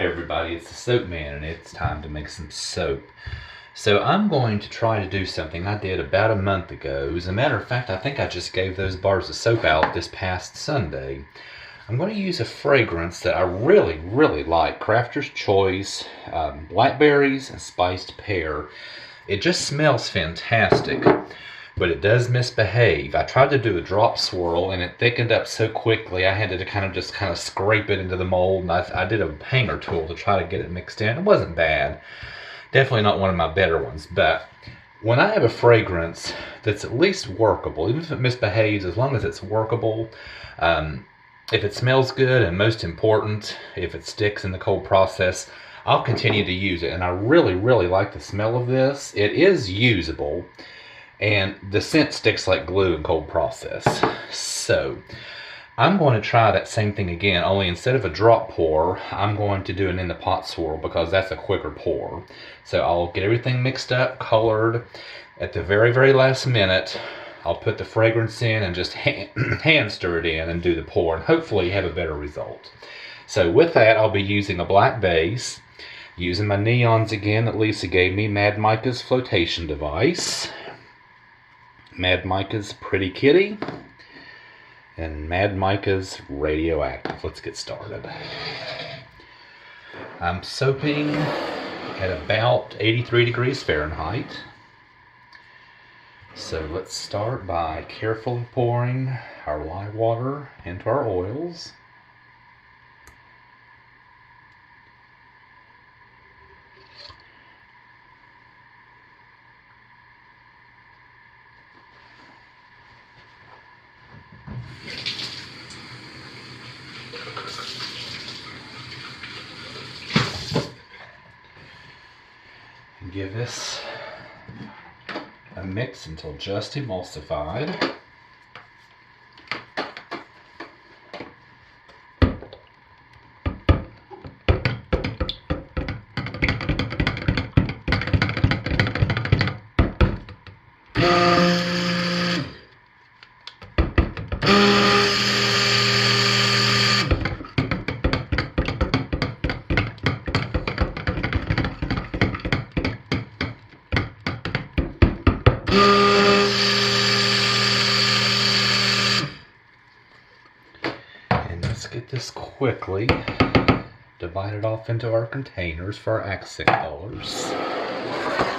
Hi everybody, it's the Soap Man and it's time to make some soap. So I'm going to try to do something I did about a month ago. As a matter of fact, I think I just gave those bars of soap out this past Sunday. I'm going to use a fragrance that I really like. Crafter's Choice, Blackberries and Spiced Pear. It just smells fantastic, but it does misbehave. I tried to do a drop swirl and it thickened up so quickly I had to kind of scrape it into the mold, and I did a hanger tool to try to get it mixed in. It wasn't bad. Definitely not one of my better ones, but when I have a fragrance that's at least workable, even if it misbehaves, as long as it's workable, if it smells good, and most important, if it sticks in the cold process, I'll continue to use it. And I really like the smell of this. It is usable, and the scent sticks like glue in cold process. So I'm going to try that same thing again, only instead of a drop pour, I'm going to do an in the pot swirl because that's a quicker pour. So I'll get everything mixed up, colored. At the very last minute, I'll put the fragrance in and just hand stir it in and do the pour, and hopefully have a better result. So with that, I'll be using a black base, using my neons again that Lisa gave me, Mad Micah's flotation device, Mad Micah's Pretty Kitty, and Mad Micah's Radioactive. Let's get started. I'm soaping at about 83 degrees Fahrenheit. So let's start by carefully pouring our lye water into our oils. Give this a mix until just emulsified. Get this quickly divided off into our containers for our accent colors.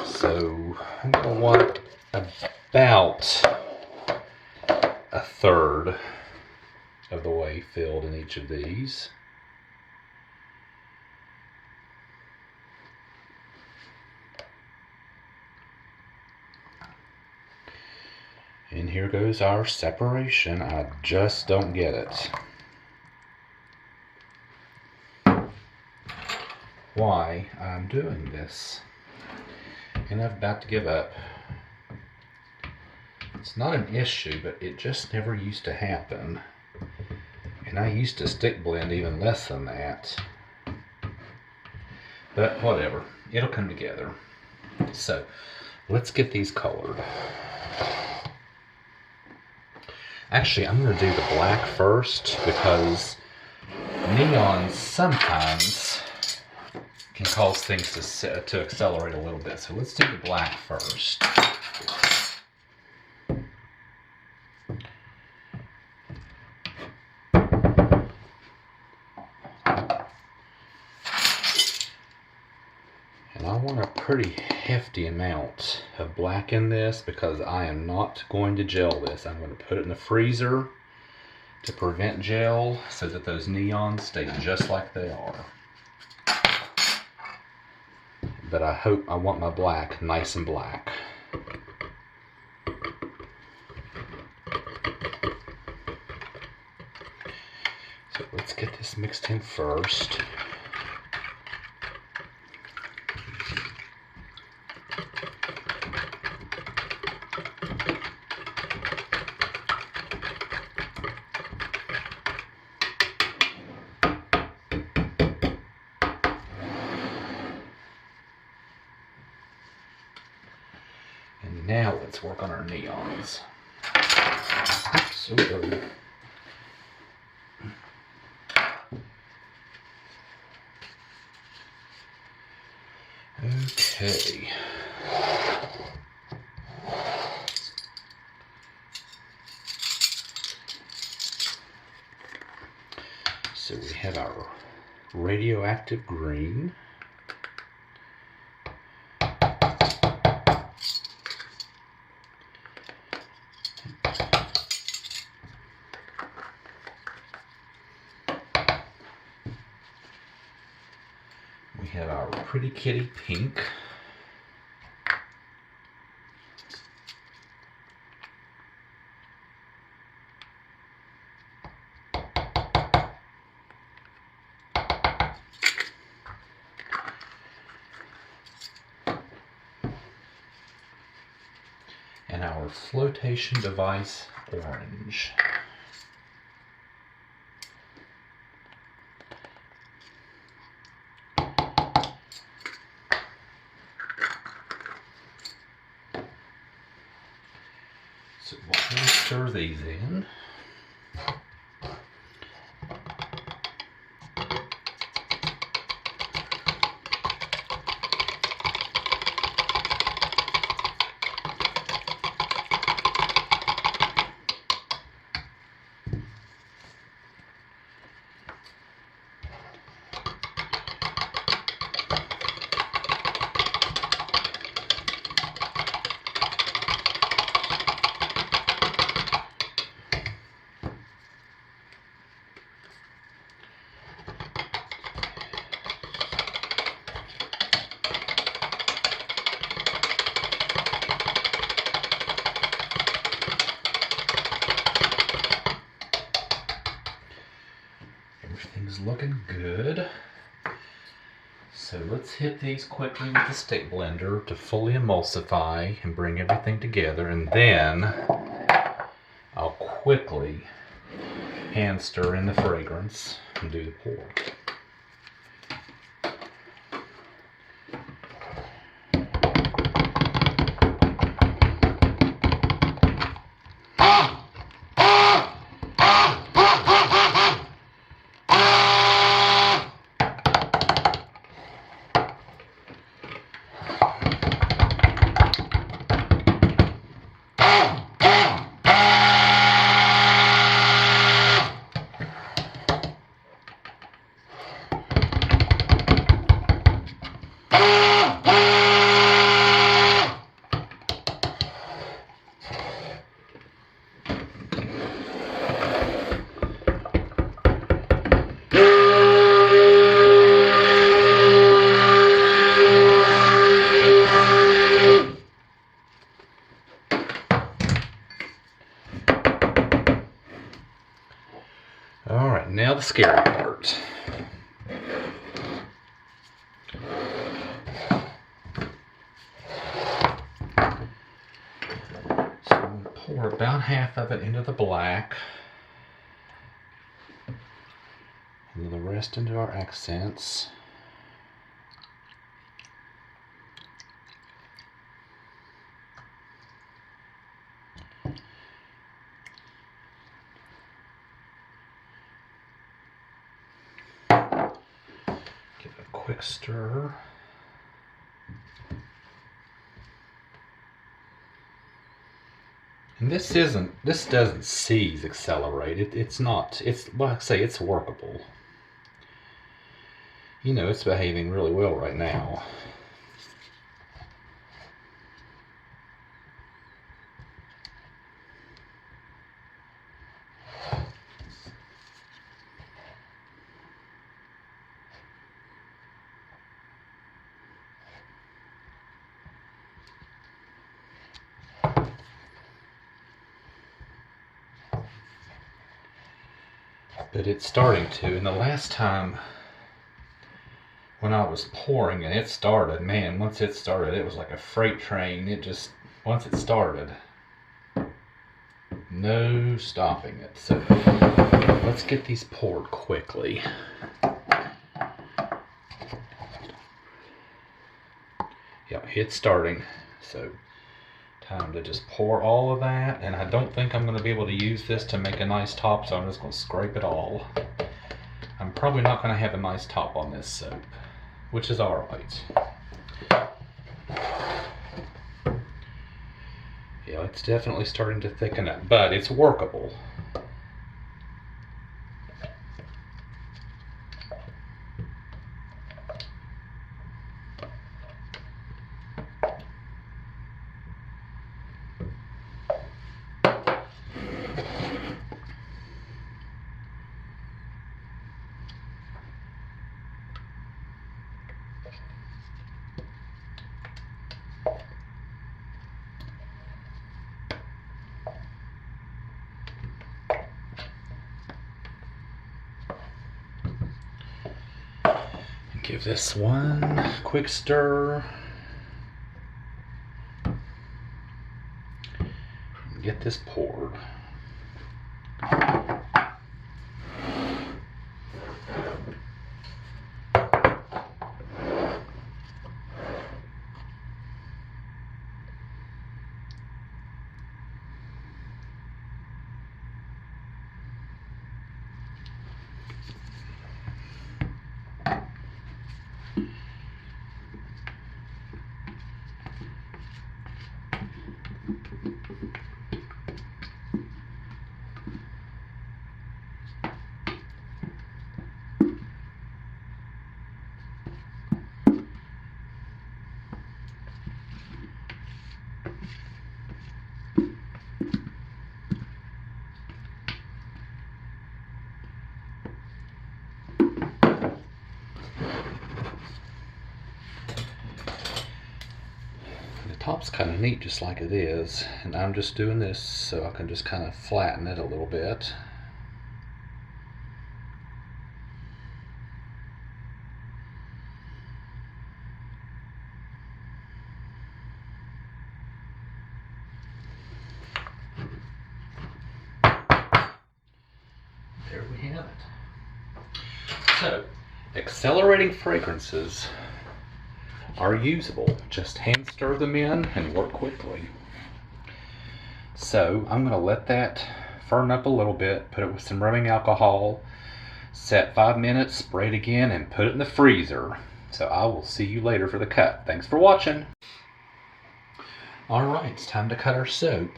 So I'm going to want about a third of the way filled in each of these. And here goes our separation. I just don't get it. Why I'm doing this, and I'm about to give up. It's not an issue, but it just never used to happen, and I used to stick blend even less than that, but whatever, it'll come together. So let's get these colored. Actually, I'm going to do the black first because neons sometimes can cause things to accelerate a little bit. So let's do the black first. And I want a pretty hefty amount of black in this because I am not going to gel this. I'm going to put it in the freezer to prevent gel so that those neons stay just like they are. But I want my black nice and black. So let's get this mixed in first. And now let's work on our neons. Oops, so dirty. Okay. So we have our radioactive green. We have our pretty kitty pink. And our flotation device orange. So we'll stir these in. Everything's looking good. So let's hit these quickly with the stick blender to fully emulsify and bring everything together, and then I'll quickly hand stir in the fragrance and do the pour. Alright, now the scary part. So we'll pour about half of it into the black, and then the rest into our accents. Give it a quick stir. And this doesn't seize accelerate. It's not, well, I say it's workable. You know, it's behaving really well right now. But it's starting to, and the last time when I was pouring and it started, man, once it started, it was like a freight train. It just, once it started, no stopping it. So let's get these poured quickly. Yep, it's starting. So time to just pour all of that, and I don't think I'm going to be able to use this to make a nice top, so I'm just going to scrape it all. I'm probably not going to have a nice top on this soap, which is alright. go. It's definitely starting to thicken up, but it's workable. Give this one quick stir. Get this poured. Top's kind of neat just like it is, and I'm just doing this so I can just kind of flatten it a little bit. There we have it. So, accelerating fragrances are usable. Just hand stir them in and work quickly. So I'm going to let that firm up a little bit, put it with some rubbing alcohol, set 5 minutes, spray it again, and put it in the freezer. So I will see you later for the cut. Thanks for watching. Alright, it's time to cut our soap.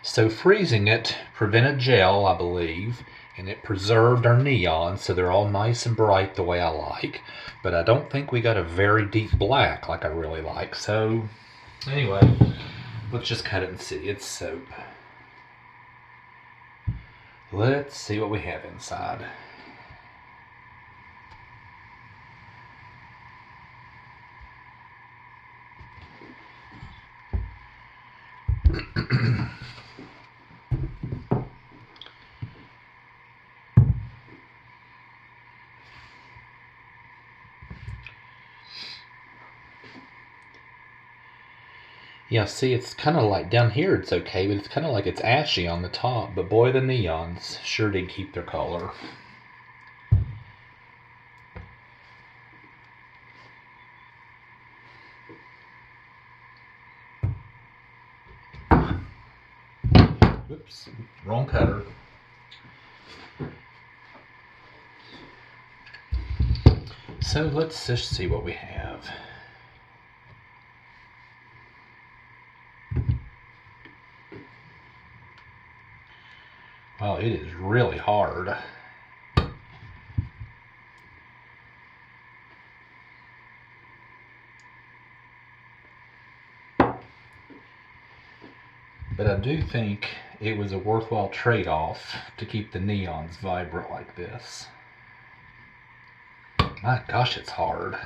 So freezing it prevented gel, I believe, and it preserved our neons so they're all nice and bright the way I like. But I don't think we got a very deep black like I really like. So anyway, let's just cut it and see. It's soap. Let's see what we have inside. Yeah, see, it's kind of like down here it's okay, but it's kind of like it's ashy on the top. But boy, the neons sure did keep their color. Oops, wrong cutter. So let's just see what we have. Well, it is really hard. But I do think it was a worthwhile trade-off to keep the neons vibrant like this. My gosh, it's hard.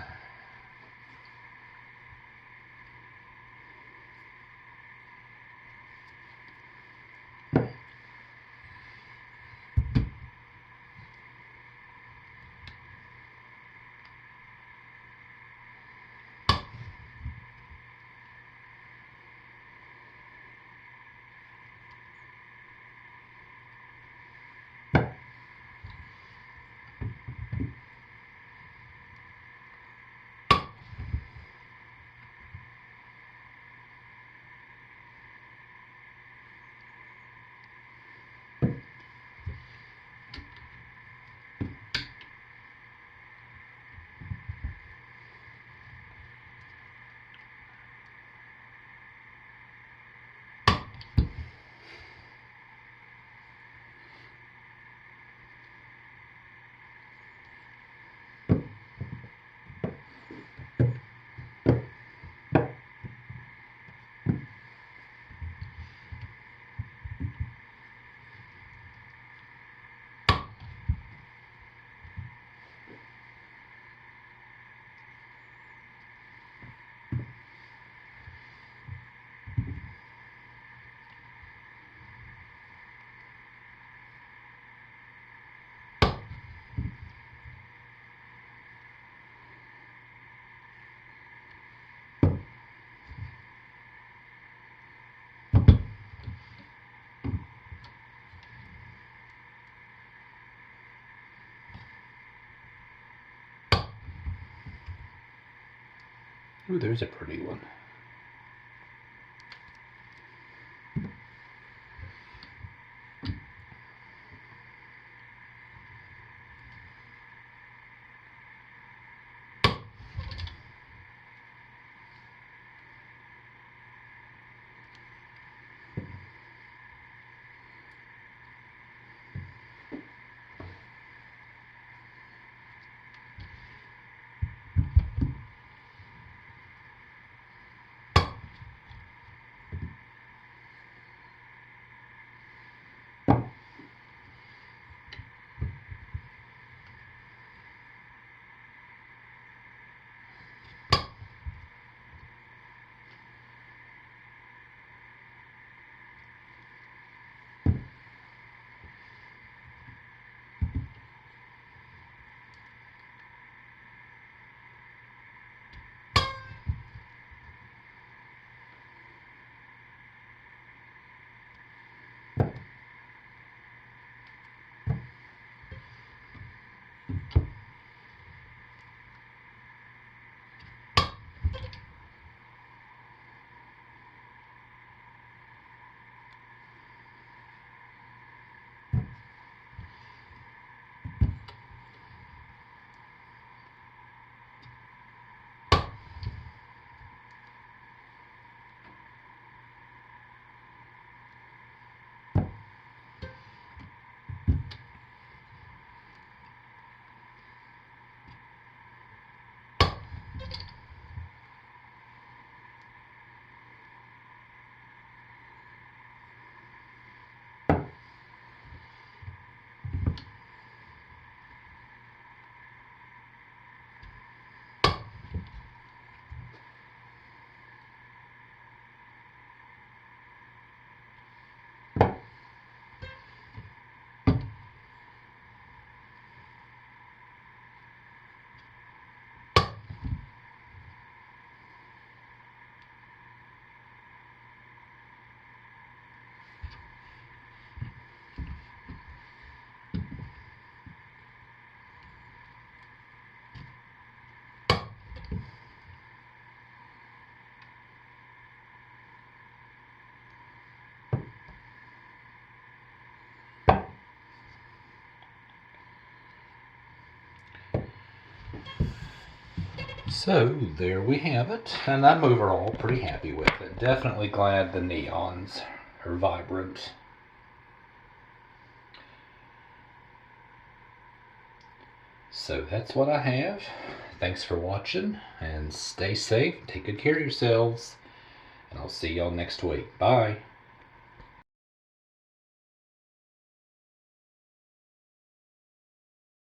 Ooh, there's a pretty one. So there we have it, and I'm overall pretty happy with it. Definitely glad the neons are vibrant. So that's what I have. Thanks for watching, and stay safe, take good care of yourselves, and I'll see y'all next week. Bye.